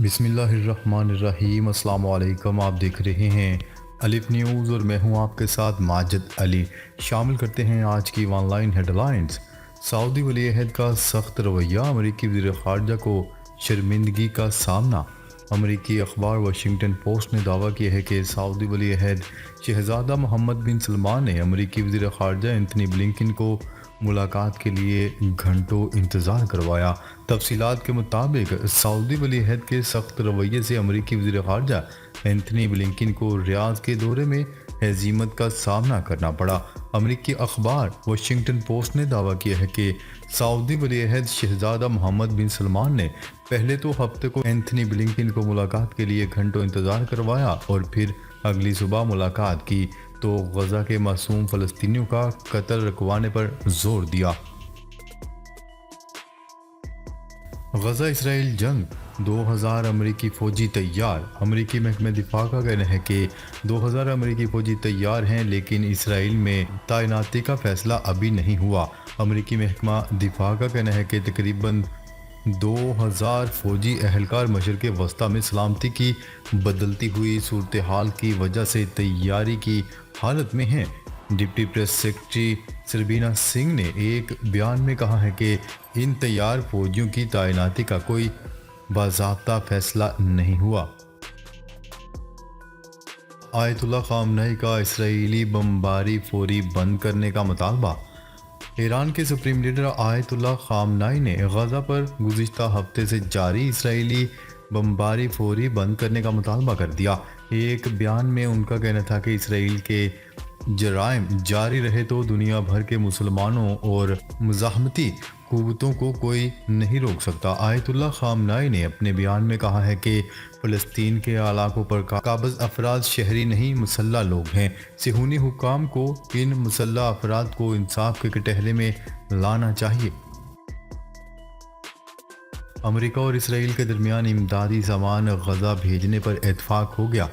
بسم اللہ الرحمن الرحیم۔ السلام علیکم، آپ دیکھ رہے ہیں الف نیوز اور میں ہوں آپ کے ساتھ ماجد علی۔ شامل کرتے ہیں آج کی آن لائن ہیڈ لائنز۔ سعودی ولی عہد کا سخت رویہ، امریکی وزیر خارجہ کو شرمندگی کا سامنا۔ امریکی اخبار واشنگٹن پوسٹ نے دعویٰ کیا ہے کہ سعودی ولی عہد شہزادہ محمد بن سلمان نے امریکی وزیر خارجہ اینتھنی بلنکن کو ملاقات کے لیے گھنٹوں انتظار کروایا۔ تفصیلات کے مطابق سعودی ولی عہد کے سخت رویے سے امریکی وزیر خارجہ اینتھنی بلنکن کو ریاض کے دورے میں ہزیمت کا سامنا کرنا پڑا۔ امریکی اخبار واشنگٹن پوسٹ نے دعویٰ کیا ہے کہ سعودی ولی عہد شہزادہ محمد بن سلمان نے پہلے تو ہفتے کو اینتھنی بلنکن کو ملاقات کے لیے گھنٹوں انتظار کروایا اور پھر اگلی صبح ملاقات کی تو غزہ کے معصوم فلسطینیوں کا قتل رکوانے پر زور دیا۔ غزہ اسرائیل جنگ، 2000 امریکی فوجی تیار۔ امریکی محکمہ دفاع کا کہنا ہے کہ 2000 امریکی فوجی تیار ہیں، لیکن اسرائیل میں تعیناتی کا فیصلہ ابھی نہیں ہوا۔ امریکی محکمہ دفاع کا کہنا ہے کہ تقریباً 2000 فوجی اہلکار مشرق وسطیٰ میں سلامتی کی بدلتی ہوئی صورتحال کی وجہ سے تیاری کی حالت میں ہیں۔ ڈپٹی پریس سیکرٹری سربینا سنگھ نے ایک بیان میں کہا ہے کہ ان تیار فوجیوں کی تعیناتی کا کوئی باضابطہ فیصلہ نہیں ہوا۔ آیت اللہ خامنئی کا اسرائیلی بمباری فوری بند کرنے کا مطالبہ۔ ایران کے سپریم لیڈر آیت اللہ خامنئی نے غزہ پر گزشتہ ہفتے سے جاری اسرائیلی بمباری فوری بند کرنے کا مطالبہ کر دیا۔ ایک بیان میں ان کا کہنا تھا کہ اسرائیل کے جرائم جاری رہے تو دنیا بھر کے مسلمانوں اور مزاحمتی قوتوں کو کوئی نہیں روک سکتا۔ آیت اللہ خامنئی نے اپنے بیان میں کہا ہے کہ فلسطین کے علاقوں پر قابض افراد شہری نہیں، مسلح لوگ ہیں۔ صہیونی حکام کو ان مسلح افراد کو انصاف کے کٹہرے میں لانا چاہیے۔ امریکہ اور اسرائیل کے درمیان امدادی سامان غزہ بھیجنے پر اتفاق ہو گیا۔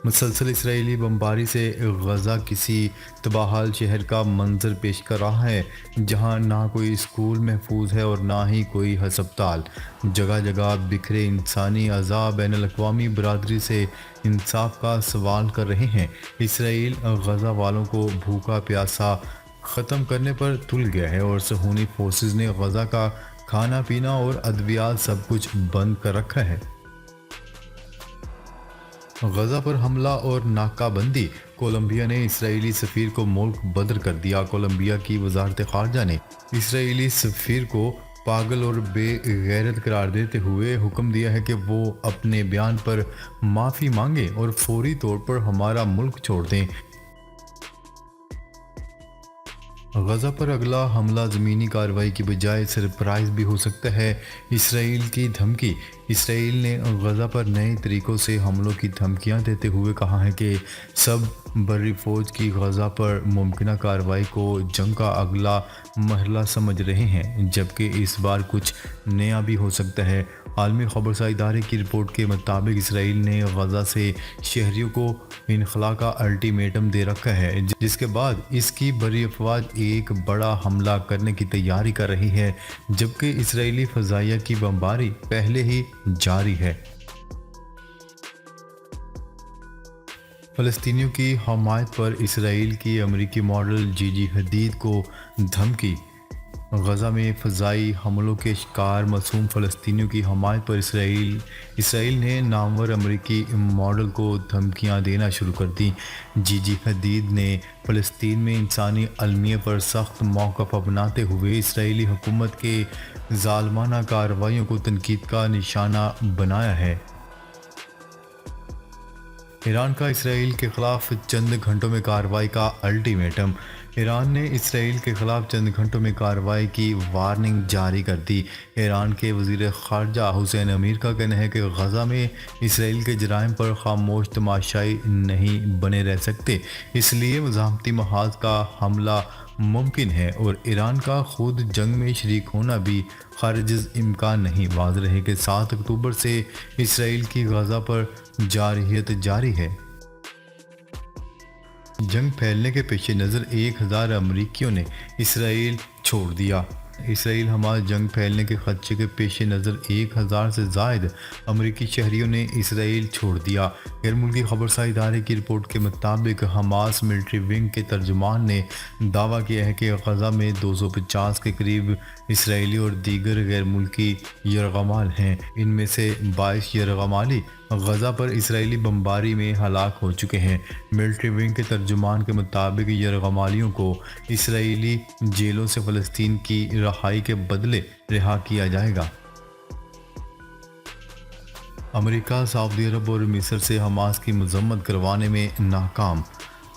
مسلسل اسرائیلی بمباری سے غزہ کسی تباہال شہر کا منظر پیش کر رہا ہے، جہاں نہ کوئی اسکول محفوظ ہے اور نہ ہی کوئی ہسپتال۔ جگہ جگہ بکھرے انسانی اعضاء بین الاقوامی برادری سے انصاف کا سوال کر رہے ہیں۔ اسرائیل غزہ والوں کو بھوکا پیاسا ختم کرنے پر تل گیا ہے اور صہیونی فورسز نے غزہ کا کھانا پینا اور ادویات سب کچھ بند کر رکھا ہے۔ غزہ پر حملہ اور ناکہ بندی، کولمبیا نے اسرائیلی سفیر کو ملک بدر کر دیا۔ کولمبیا کی وزارت خارجہ نے اسرائیلی سفیر کو پاگل اور بے غیرت قرار دیتے ہوئے حکم دیا ہے کہ وہ اپنے بیان پر معافی مانگیں اور فوری طور پر ہمارا ملک چھوڑ دیں۔ غزہ پر اگلا حملہ زمینی کارروائی کی بجائے سرپرائز بھی ہو سکتا ہے، اسرائیل کی دھمکی۔ اسرائیل نے غزہ پر نئے طریقوں سے حملوں کی دھمکیاں دیتے ہوئے کہا ہے کہ سب بری فوج کی غزہ پر ممکنہ کارروائی کو جنگ کا اگلا مرحلہ سمجھ رہے ہیں، جبکہ اس بار کچھ نیا بھی ہو سکتا ہے۔ عالمی خبرساں ادارے کی رپورٹ کے مطابق اسرائیل نے غزہ سے شہریوں کو انخلاء کا الٹیمیٹم دے رکھا ہے، جس کے بعد اس کی بری افواج ایک بڑا حملہ کرنے کی تیاری کر رہی ہے، جبکہ اسرائیلی فضائیہ کی بمباری پہلے ہی جاری ہے۔ فلسطینیوں کی حمایت پر اسرائیل کی امریکی ماڈل جی جی حدید کو دھمکی۔ غزہ میں فضائی حملوں کے شکار معصوم فلسطینیوں کی حمایت پر اسرائیل نے نامور امریکی ماڈل کو دھمکیاں دینا شروع کر دیں۔ جی جی حدید نے فلسطین میں انسانی المیہ پر سخت موقف اپناتے ہوئے اسرائیلی حکومت کے ظالمانہ کارروائیوں کو تنقید کا نشانہ بنایا ہے۔ ایران کا اسرائیل کے خلاف چند گھنٹوں میں کارروائی کا الٹیمیٹم۔ ایران نے اسرائیل کے خلاف چند گھنٹوں میں کارروائی کی وارننگ جاری کر دی۔ ایران کے وزیر خارجہ حسین امیر کا کہنا ہے کہ غزہ میں اسرائیل کے جرائم پر خاموش تماشائی نہیں بنے رہ سکتے، اس لیے مزاحمتی محاذ کا حملہ ممکن ہے اور ایران کا خود جنگ میں شریک ہونا بھی خارج امکان نہیں۔ واضح ہے کہ 7 اکتوبر سے اسرائیل کی غزہ پر جارحیت جاری ہے۔ جنگ پھیلنے کے پیش نظر 1000 امریکیوں نے اسرائیل چھوڑ دیا۔ اسرائیل حماس جنگ پھیلنے کے خدشے کے پیش نظر 1000 سے زائد امریکی شہریوں نے اسرائیل چھوڑ دیا۔ غیر ملکی خبرساز ادارے کی رپورٹ کے مطابق حماس ملٹری ونگ کے ترجمان نے دعویٰ کیا ہے کہ غزہ میں 250 کے قریب اسرائیلی اور دیگر غیر ملکی یرغمال ہیں۔ ان میں سے 22 یرغمالی غزہ پر اسرائیلی بمباری میں ہلاک ہو چکے ہیں۔ ملٹری ونگ کے ترجمان کے مطابق یرغمالیوں کو اسرائیلی جیلوں سے فلسطین کی رہائی کے بدلے رہا کیا جائے گا۔ امریکہ سعودی عرب اور مصر سے حماس کی مذمت کروانے میں ناکام۔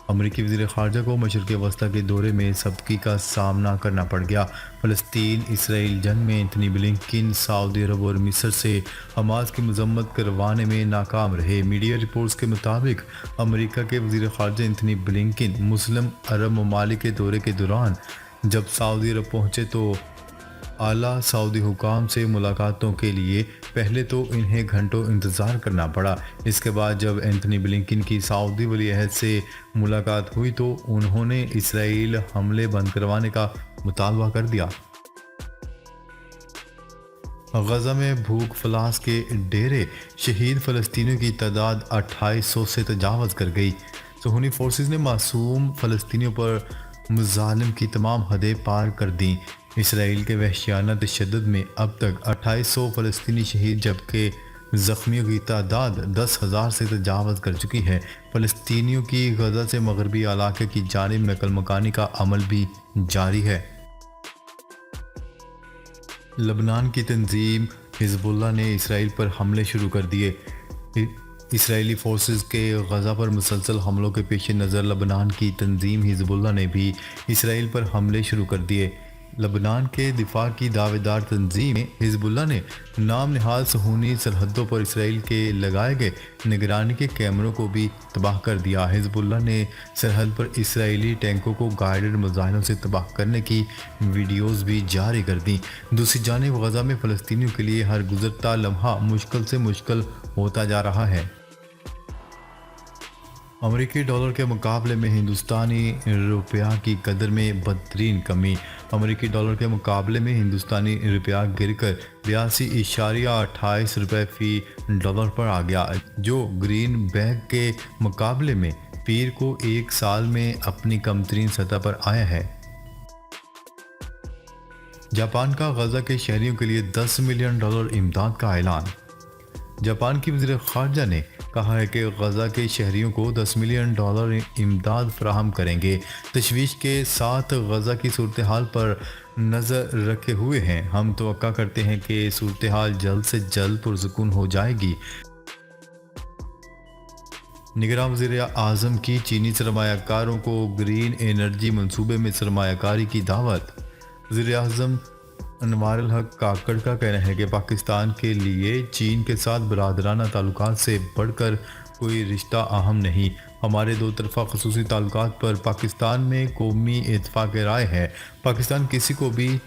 امریکی وزیر خارجہ کو مشرق وسطیٰ کے دورے میں سبکی کا سامنا کرنا پڑ گیا۔ فلسطین اسرائیل جنگ میں انتھونی بلنکن سعودی عرب اور مصر سے حماس کی مذمت کروانے میں ناکام رہے۔ میڈیا رپورٹس کے مطابق امریکہ کے وزیر خارجہ انتھونی بلنکن مسلم عرب ممالک کے دورے کے دوران جب سعودی عرب پہنچے تو اعلیٰ سعودی حکام سے ملاقاتوں کے لیے پہلے تو انہیں گھنٹوں انتظار کرنا پڑا۔ اس کے بعد جب انتھونی بلنکن کی سعودی ولی عہد سے ملاقات ہوئی تو انہوں نے اسرائیل حملے بند کروانے کا مطالبہ کر دیا۔ غزہ میں بھوک فلاس کے ڈیرے شہید فلسطینیوں کی تعداد 2800 سے تجاوز کر گئی۔ صہیونی فورسز نے معصوم فلسطینیوں پر مظالم کی تمام حدیں پار کر دیں۔ اسرائیل کے وحشیانہ تشدد میں اب تک 2800 فلسطینی شہید جبکہ زخمیوں کی تعداد 10,000 سے تجاوز کر چکی ہے۔ فلسطینیوں کی غزہ سے مغربی علاقے کی جانب نقل مکانی کا عمل بھی جاری ہے۔ لبنان کی تنظیم حزب اللہ نے اسرائیل پر حملے شروع کر دیے۔ اسرائیلی فورسز کے غزہ پر مسلسل حملوں کے پیش نظر لبنان کی تنظیم حزب اللہ نے بھی اسرائیل پر حملے شروع کر دیے۔ لبنان کے دفاع کی دعوے دار تنظیم حزب اللہ نے نام نہاد صہیونی سرحدوں پر اسرائیل کے لگائے گئے نگرانی کے کیمروں کو بھی تباہ کر دیا۔ حزب اللہ نے سرحد پر اسرائیلی ٹینکوں کو گائیڈڈ میزائلوں سے تباہ کرنے کی ویڈیوز بھی جاری کر دیں۔ دوسری جانب غزہ میں فلسطینیوں کے لیے ہر گزرتا لمحہ مشکل سے مشکل ہوتا جا رہا ہے۔ امریکی ڈالر کے مقابلے میں ہندوستانی روپیہ کی قدر میں بدترین کمی۔ امریکی ڈالر کے مقابلے میں ہندوستانی روپیہ گر کر 82.28 روپے فی ڈالر پر آ گیا، جو گرین بیک کے مقابلے میں پیر کو ایک سال میں اپنی کم ترین سطح پر آیا ہے۔ جاپان کا غزہ کے شہریوں کے لیے $10 ملین امداد کا اعلان۔ جاپان کی وزیر خارجہ نے کہا ہے کہ غزہ کے شہریوں کو $10 ملین امداد فراہم کریں گے۔ تشویش کے ساتھ غزہ کی صورتحال پر نظر رکھے ہوئے ہیں۔ ہم توقع کرتے ہیں کہ صورتحال جلد سے جلد پرسکون ہو جائے گی۔ نگراں وزیر اعظم کی چینی سرمایہ کاروں کو گرین انرجی منصوبے میں سرمایہ کاری کی دعوت۔ وزیر اعظم انوار الحق کاکڑ کا کہنا ہے کہ پاکستان کے لیے چین کے ساتھ برادرانہ تعلقات سے بڑھ کر کوئی رشتہ اہم نہیں۔ ہمارے دو طرفہ خصوصی تعلقات پر پاکستان میں قومی اتفاق رائے ہے۔ پاکستان کسی کو بھی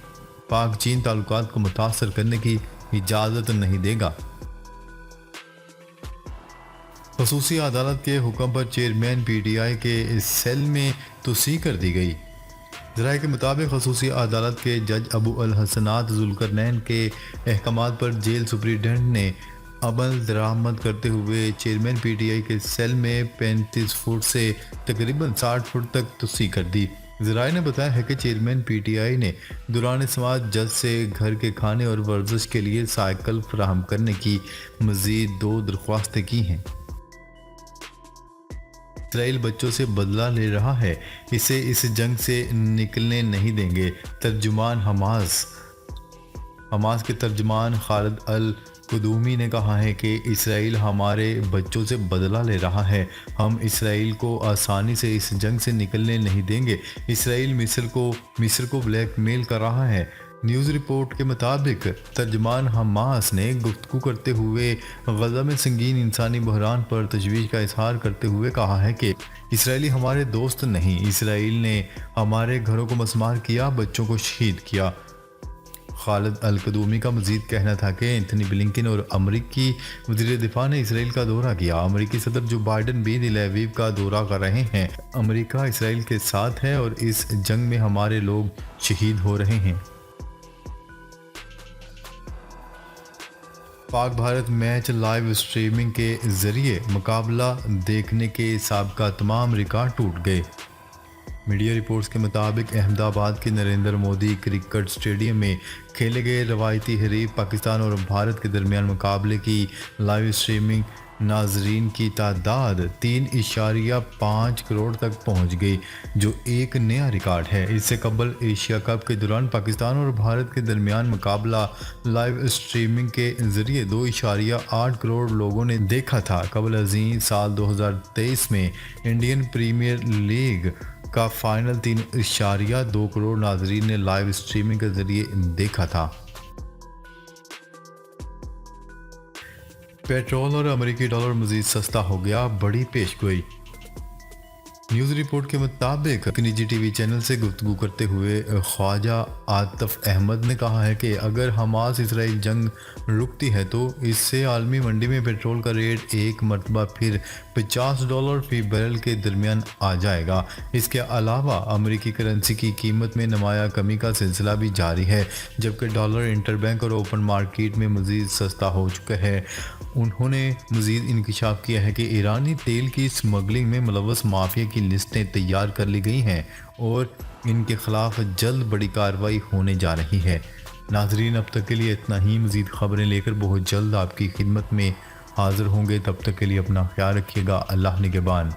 پاک چین تعلقات کو متاثر کرنے کی اجازت نہیں دے گا۔ خصوصی عدالت کے حکم پر چیئرمین پی ٹی آئی کے سیل میں توسیع کر دی گئی۔ ذرائع کے مطابق خصوصی عدالت کے جج ابو الحسنات ذوالقرنین کے احکامات پر جیل سپرنٹنڈنٹ نے عمل درآمد کرتے ہوئے چیئرمین پی ٹی آئی کے سیل میں 35 فٹ سے تقریباً 60 فٹ تک توسیع کر دی۔ ذرائع نے بتایا ہے کہ چیئرمین پی ٹی آئی نے دوران سماعت جج سے گھر کے کھانے اور ورزش کے لیے سائیکل فراہم کرنے کی مزید 2 درخواستیں کی ہیں۔ اسرائیل بچوں سے بدلہ لے رہا ہے، اسے اس جنگ سے نکلنے نہیں دیں گے۔ ترجمان حماس کے ترجمان خالد القدومی نے کہا ہے کہ اسرائیل ہمارے بچوں سے بدلہ لے رہا ہے، ہم اسرائیل کو آسانی سے اس جنگ سے نکلنے نہیں دیں گے۔ اسرائیل مصر کو بلیک میل کر رہا ہے۔ نیوز رپورٹ کے مطابق ترجمان حماس نے گفتگو کرتے ہوئے غزہ میں سنگین انسانی بحران پر تشویش کا اظہار کرتے ہوئے کہا ہے کہ اسرائیلی ہمارے دوست نہیں، اسرائیل نے ہمارے گھروں کو مسمار کیا، بچوں کو شہید کیا۔ خالد القدومی کا مزید کہنا تھا کہ انتھونی بلنکن اور امریکی وزیر دفاع نے اسرائیل کا دورہ کیا۔ امریکی صدر جو بائیڈن بھی تل ابیب کا دورہ کر رہے ہیں۔ امریکہ اسرائیل کے ساتھ ہے اور اس جنگ میں ہمارے لوگ شہید ہو رہے ہیں۔ پاک بھارت میچ لائیو اسٹریمنگ کے ذریعے مقابلہ دیکھنے کے سابقہ تمام ریکارڈ ٹوٹ گئے۔ میڈیا رپورٹس کے مطابق احمد آباد کے نریندر مودی کرکٹ اسٹیڈیم میں کھیلے گئے روایتی حریف پاکستان اور بھارت کے درمیان مقابلے کی لائیو اسٹریمنگ ناظرین کی تعداد 3.5 کروڑ تک پہنچ گئی، جو ایک نیا ریکارڈ ہے۔ اس سے قبل ایشیا کپ کے دوران پاکستان اور بھارت کے درمیان مقابلہ لائیو اسٹریمنگ کے ذریعے 2.8 کروڑ لوگوں نے دیکھا تھا۔ قبل ازیں سال 2023 میں انڈین پریمیئر لیگ کا فائنل 3.2 کروڑ ناظرین نے لائیو اسٹریمنگ کے ذریعے دیکھا تھا۔ پیٹرول اور امریکی ڈالر مزید سستا ہو گیا، بڑی پیش گوئی۔ نیوز رپورٹ کے مطابق ایک نجی ٹی وی چینل سے گفتگو کرتے ہوئے خواجہ عاطف احمد نے کہا ہے کہ اگر حماس اسرائیل جنگ رکتی ہے تو اس سے عالمی منڈی میں پیٹرول کا ریٹ ایک مرتبہ پھر $50 فی بیرل کے درمیان آ جائے گا۔ اس کے علاوہ امریکی کرنسی کی قیمت میں نمایاں کمی کا سلسلہ بھی جاری ہے، جبکہ ڈالر انٹر بینک اور اوپن مارکیٹ میں مزید سستا ہو چکا ہے۔ انہوں نے مزید انکشاف کیا ہے کہ ایرانی تیل کی اسمگلنگ میں ملوث مافیا کی لسٹیں تیار کر لی گئی ہیں اور ان کے خلاف جلد بڑی کارروائی ہونے جا رہی ہے۔ ناظرین، اب تک کے لیے اتنا ہی۔ مزید خبریں لے کر بہت جلد آپ کی خدمت میں حاضر ہوں گے۔ تب تک کے لیے اپنا خیال رکھیے گا۔ اللہ نگہبان۔